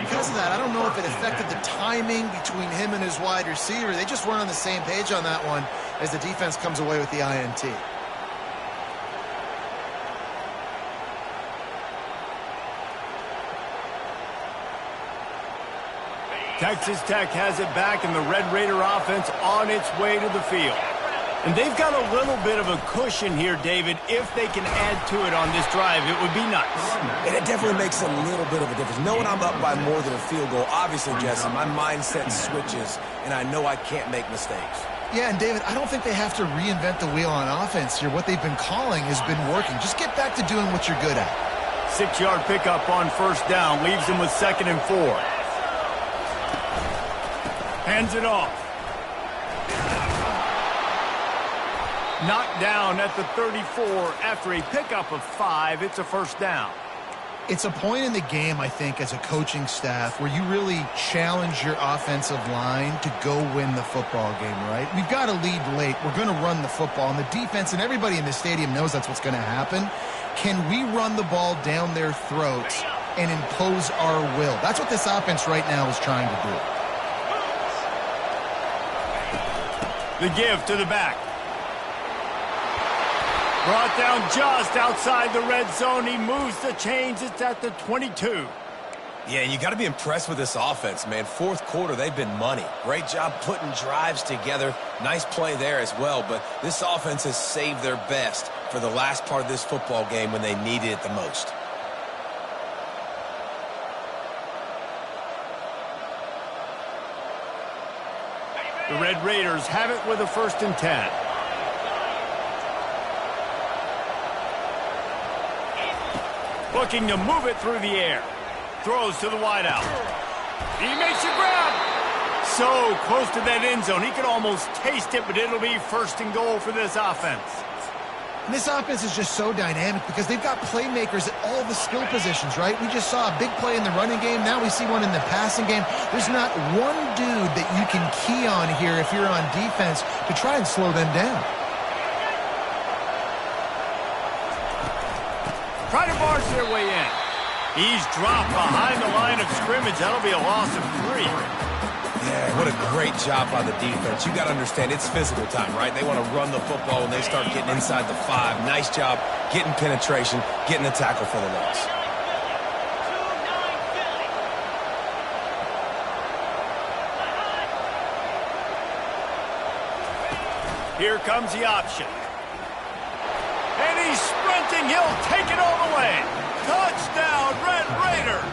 Because of that, I don't know if it affected the timing between him and his wide receiver. They just weren't on the same page on that one as the defense comes away with the INT. Texas Tech has it back, and the Red Raider offense on its way to the field. And they've got a little bit of a cushion here, David. If they can add to it on this drive, it would be nice. And it definitely makes a little bit of a difference. Knowing I'm up by more than a field goal, obviously, Jesse, my mindset switches, and I know I can't make mistakes. Yeah, and David, I don't think they have to reinvent the wheel on offense here. What they've been calling has been working. Just get back to doing what you're good at. 6-yard pickup on first down leaves them with 2nd and 4. Hands it off. Knocked down at the 34 after a pickup of 5. It's a first down. It's a point in the game, I think, as a coaching staff where you really challenge your offensive line to go win the football game, right? We've got to lead late. We're going to run the football. And the defense and everybody in the stadium knows that's what's going to happen. Can we run the ball down their throats and impose our will? That's what this offense right now is trying to The do. give to the back. Brought down just outside the red zone. He moves the chains. It's at the 22. Yeah, you got to be impressed with this offense, man. Fourth quarter, they've been money. Great job putting drives together. Nice play there as well, but this offense has saved their best for the last part of this football game when they needed it the most. The Red Raiders have it with a 1st and 10. Looking to move it through the air. Throws to the wideout. He makes a grab. So close to that end zone. He could almost taste it, but it'll be 1st and goal for this offense. And this offense is just so dynamic because they've got playmakers at all the skill positions, right? We just saw a big play in the running game. Now we see one in the passing game. There's not one dude that you can key on here if you're on defense to try and slow them down. Try to barge their way in. He's dropped behind the line of scrimmage. That'll be a loss of 3. Yeah, what a great job by the defense. You got to understand, it's physical time, right? They want to run the football when they start getting inside the 5. Nice job getting penetration, getting the tackle for the loss. Here comes the option. And he's sprinting. He'll take it all the way. Touchdown, Red Raiders.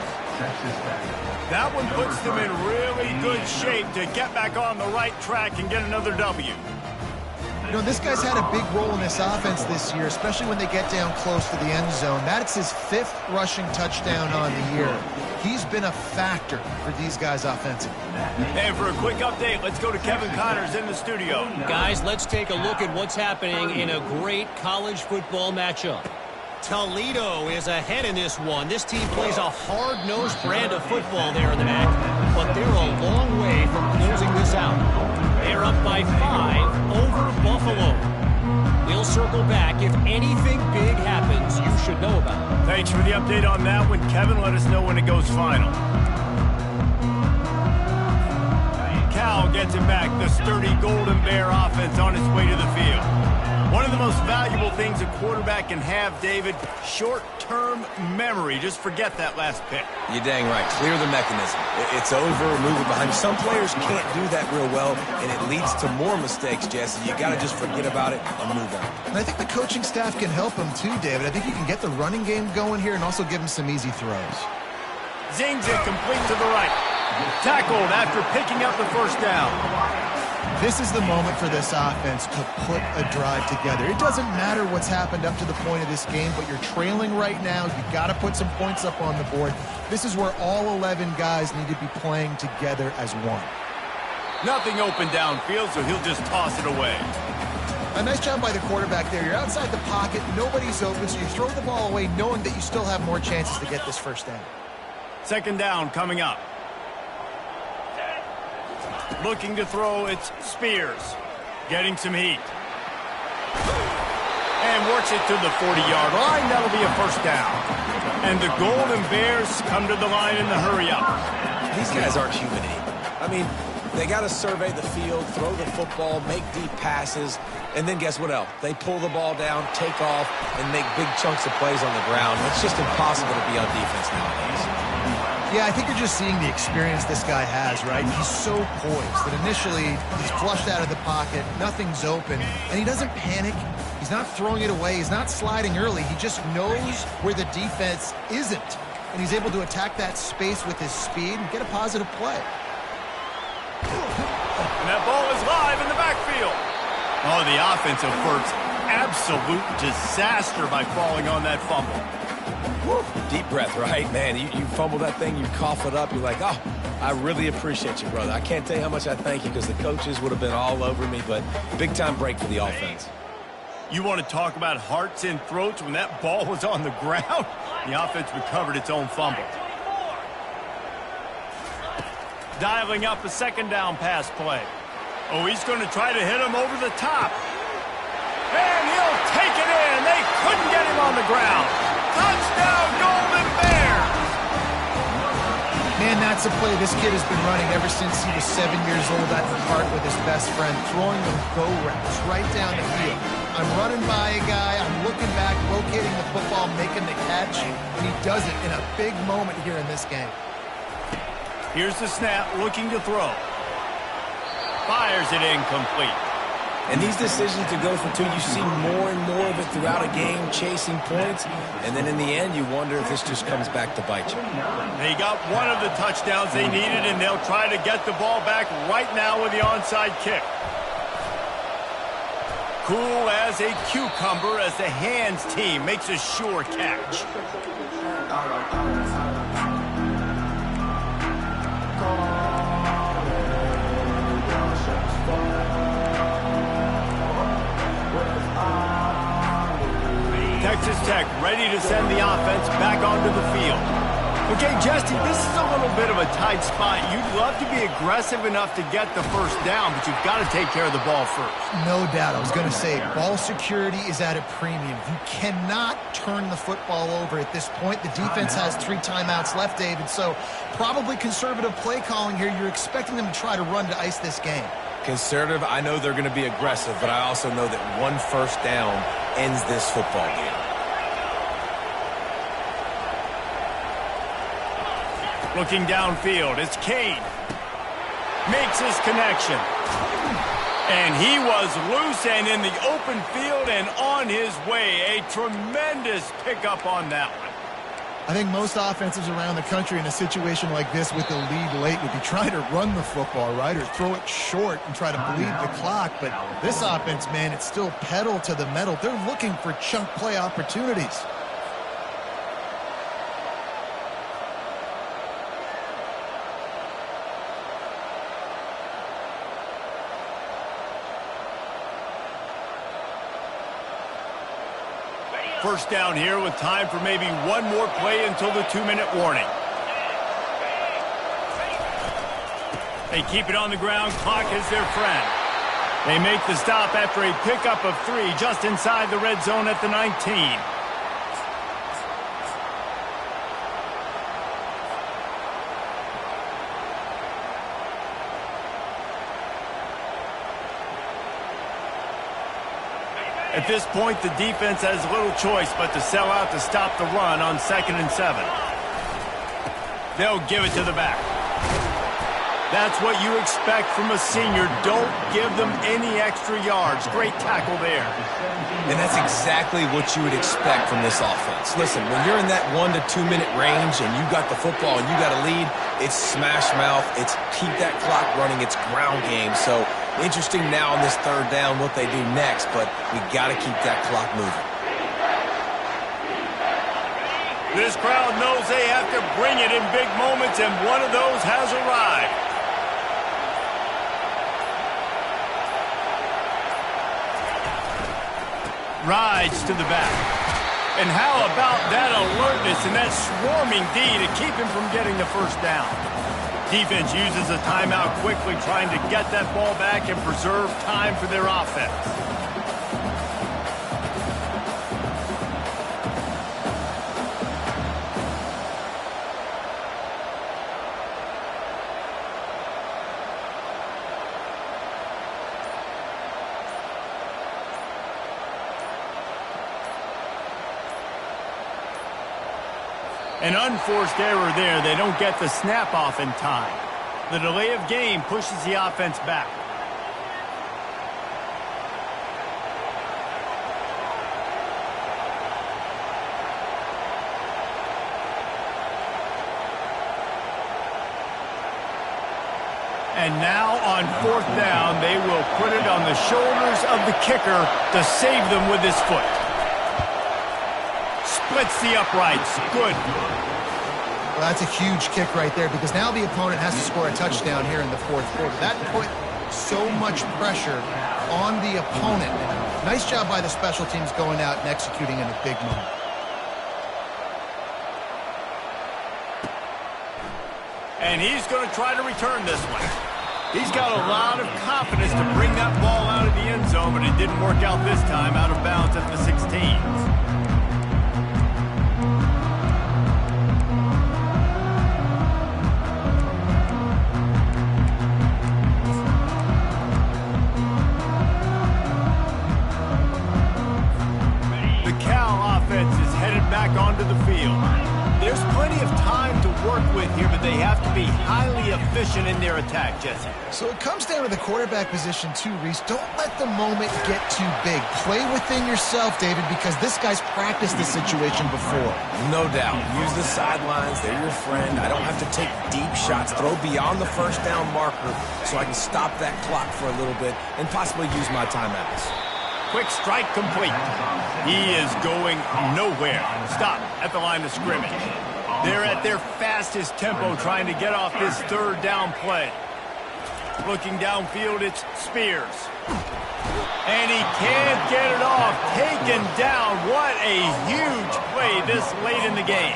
That one puts them in really good shape to get back on the right track and get another W. You know, this guy's had a big role in this offense this year, especially when they get down close to the end zone. That's his 5th rushing touchdown on the year. He's been a factor for these guys offensively. And for a quick update, let's go to Kevin Connors in the studio. Guys, let's take a look at what's happening in a great college football matchup. Toledo is ahead in this one. This team plays a hard-nosed brand of football there in the MAC, but they're a long way from closing this out. They're up by 5 over Buffalo. We'll circle back. If anything big happens, you should know about it. Thanks for the update on that one, Kevin. Let us know when it goes final. Cal gets it back. The sturdy Golden Bear offense on its way to the field. One of the most valuable things a quarterback can have, David, short-term memory. Just forget that last pick. You're dang right. Clear the mechanism. It's over, move it behind you. Some players can't do that real well, and it leads to more mistakes, Jesse. You got to just forget about it and move on. And I think the coaching staff can help him too, David. I think you can get the running game going here and also give him some easy throws. Zings it complete to the right. Tackled after picking up the 1st down. This is the moment for this offense to put a drive together. It doesn't matter what's happened up to the point of this game, but you're trailing right now. You've got to put some points up on the board. This is where all 11 guys need to be playing together as one. Nothing open downfield, so he'll just toss it away. A nice job by the quarterback there. You're outside the pocket. Nobody's open, so you throw the ball away knowing that you still have more chances to get this 1st down. 2nd down coming up. Looking to throw, it's Spears. Getting some heat. And works it to the 40-yard line. That'll be a 1st down. And the Golden Bears come to the line in the hurry-up. These guys aren't human anymore. I mean, they got to survey the field, throw the football, make deep passes, and then guess what else? They pull the ball down, take off, and make big chunks of plays on the ground. It's just impossible to be on defense nowadays. Yeah, I think you're just seeing the experience this guy has, right? He's so poised that initially he's flushed out of the pocket, nothing's open, and he doesn't panic. He's not throwing it away. He's not sliding early. He just knows where the defense isn't, and he's able to attack that space with his speed and get a positive play. And that ball is live in the backfield. Oh, the offensive works absolute disaster by falling on that fumble. Woo. Deep breath, right? Man, you fumble that thing, you cough it up, you're like, oh, I really appreciate you, brother. I can't tell you how much I thank you because the coaches would have been all over me, but big-time break for the offense. You want to talk about hearts and throats when that ball was on the ground? The offense recovered its own fumble. Dialing up a second down pass play. Oh, he's going to try to hit him over the top. And he'll take it in. They couldn't get him on the ground. Touchdown, Golden Bears! Man, that's a play this kid has been running ever since he was 7 years old at the park with his best friend, throwing them go routes right down the field. I'm running by a guy, I'm looking back, locating the football, making the catch, and he does it in a big moment here in this game. Here's the snap, looking to throw. Fires it incomplete. And these decisions to go for two, you see more and more of it throughout a game, chasing points. And then in the end, you wonder if this just comes back to bite you. They got one of the touchdowns they needed, and they'll try to get the ball back right now with the onside kick. Cool as a cucumber as the hands team makes a sure catch. Texas Tech ready to send the offense back onto the field. Okay, Justin, this is a little bit of a tight spot. You'd love to be aggressive enough to get the first down, but you've got to take care of the ball first. No doubt. I was going to say, ball security is at a premium. You cannot turn the football over at this point. The defense has 3 timeouts left, David, so probably conservative play calling here. You're expecting them to try to run to ice this game. Conservative, I know they're going to be aggressive, but I also know that one first down ends this football game. Looking downfield, it's Kane. Makes his connection. And he was loose and in the open field and on his way. A tremendous pickup on that one. I think most offenses around the country in a situation like this with the lead late would be trying to run the football, right, or throw it short and try to bleed the clock. But this offense, man, it's still pedal to the metal. They're looking for chunk play opportunities. First down here with time for maybe one more play until the 2-minute warning. They keep it on the ground. Clock is their friend. They make the stop after a pickup of 3 just inside the red zone at the 19. At this point, the defense has little choice but to sell out to stop the run on 2nd and 7. They'll give it to the back. That's what you expect from a senior. Don't give them any extra yards. Great tackle there. And that's exactly what you would expect from this offense. Listen, when you're in that 1 to 2 minute range and you got the football and you got a lead, it's smash mouth, it's keep that clock running, it's ground game. So interesting now on this 3rd down what they do next, but we got to keep that clock moving. This crowd knows they have to bring it in big moments, and one of those has arrived. Rides to the back. And how about that alertness and that swarming D to keep him from getting the first down? Defense uses a timeout quickly, trying to get that ball back and preserve time for their offense. An unforced error there. They don't get the snap off in time. The delay of game pushes the offense back. And now on 4th down, they will put it on the shoulders of the kicker to save them with his foot. Splits the uprights. Good. Well, that's a huge kick right there because now the opponent has to score a touchdown here in the 4th quarter. That put so much pressure on the opponent. Nice job by the special teams going out and executing in a big moment. And he's going to try to return this one. He's got a lot of confidence to bring that ball out of the end zone, but it didn't work out this time, out of bounds at the 16. Back onto the field. There's plenty of time to work with here, but they have to be highly efficient in their attack, Jesse. So it comes down to the quarterback position too, Reese. Don't let the moment get too big. Play within yourself, David, because this guy's practiced this situation before. No doubt. Use the sidelines. They're your friend. I don't have to take deep shots. Throw beyond the first down marker so I can stop that clock for a little bit and possibly use my timeouts. Quick strike complete. He is going nowhere. Stop at the line of scrimmage. They're at their fastest tempo trying to get off this third down play. Looking downfield, it's Spears. And he can't get it off. Taken down. What a huge play this late in the game.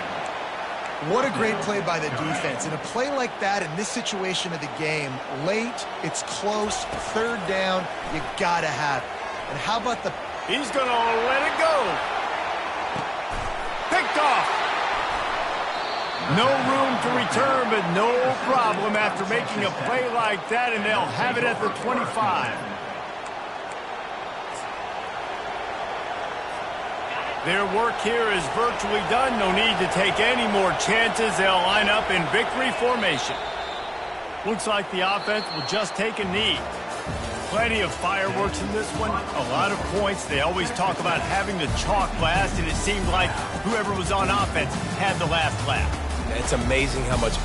What a great play by the defense. In a play like that, in this situation of the game, late, it's close, third down, you gotta have it. And how about the... He's going to let it go. Picked off. No room to return, but no problem after making a play like that, and they'll have it at the 25. Their work here is virtually done. No need to take any more chances. They'll line up in victory formation. Looks like the offense will just take a knee. Plenty of fireworks in this one, a lot of points. They always talk about having the chalk blast, and it seemed like whoever was on offense had the last laugh. It's amazing how much